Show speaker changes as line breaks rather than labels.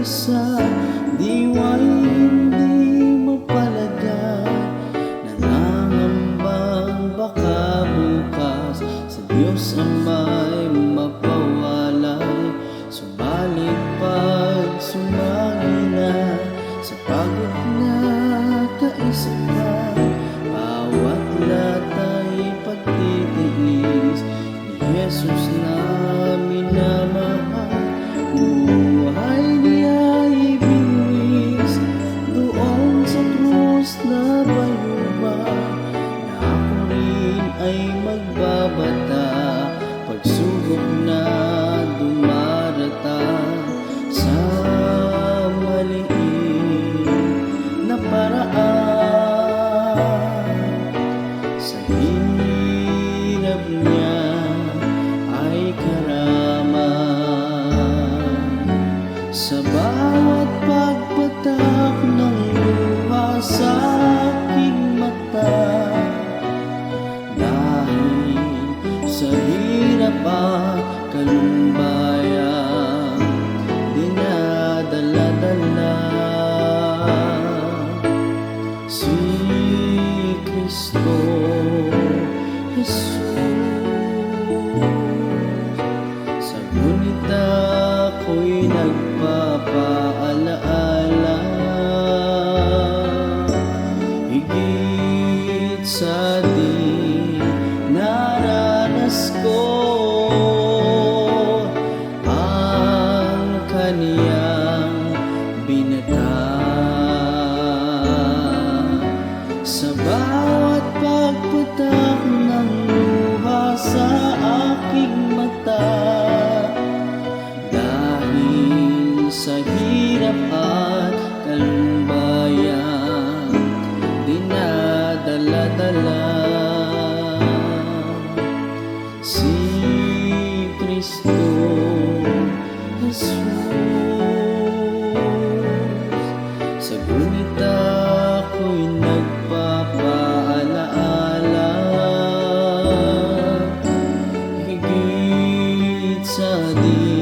sa diwa'y hindi mapalagay. Nangangambang baka bukas sa Diyos Ama'y mapawalay. Subalit pag sumagi na sa pagod na kaisipan, bawat lata'y pagtitiis ni Jesus na minamahal. Buhay niya'y ibinuwis doon sa krus na bayubang, na ako rin ay magbabata pagsubok na dumarating sa maliit na paraan. Sa hirap niya ay karaman, sa bawat pagpatak ng luha sa aking mata. Dahil sa hirap at kalumbayan, dinadala-dala si Kristo Jesus. Sa ngunit ako'y nagpapaalaala, higit sa di naranas ko ang kaniyang binata. Sa bawat pagpatak ng luha sa aking mata, dahil sa hirap at kalumbayan, dinadala-dala si Kristo Jesus. Sa ngunit ako'y nagpapaalaala, higit sa di